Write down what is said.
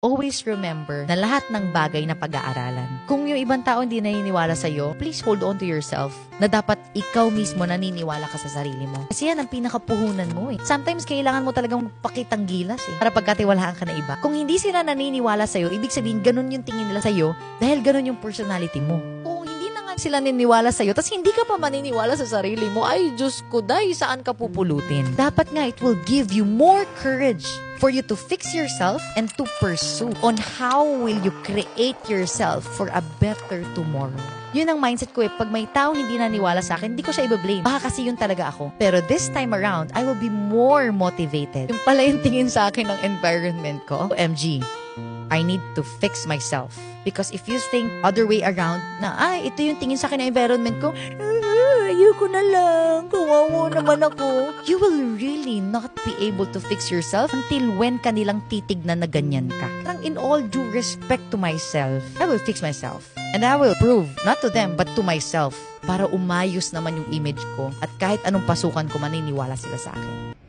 Always remember na lahat ng bagay na pag-aaralan. Kung yung ibang tao hindi naniniwala sa'yo, please hold on to yourself na dapat ikaw mismo naniniwala ka sa sarili mo. Kasi yan ang pinakapuhunan mo eh. Sometimes kailangan mo talagang pakitang gilas eh, para pagkatiwalaan ka na iba. Kung hindi sila naniniwala sa'yo, ibig sabihin ganun yung tingin nila sa'yo dahil ganun yung personality mo. Kung hindi na nga sila naniniwala sa'yo, tas hindi ka pa maniniwala sa sarili mo, ay Diyos ko, day, saan ka pupulutin? Dapat nga, it will give you more courage for you to fix yourself and to pursue on how will you create yourself for a better tomorrow. Yun ang mindset ko eh. Pag may tao hindi naniwala sa akin, hindi ko siya i-blame. Baka kasi yun talaga ako. Pero this time around, I will be more motivated. Yung pala yung tingin sa akin ng environment ko. OMG, I need to fix myself. Because if you think other way around, na ito yung tingin sa akin ng environment ko, ayoko na lang, kawawa naman ako. You will really not be able to fix yourself until when kanilang titignan na ganyan ka. In all due respect to myself, I will fix myself. And I will prove, not to them, but to myself, para umayos naman yung image ko at kahit anong pasukan ko, maniniwala sila sa akin.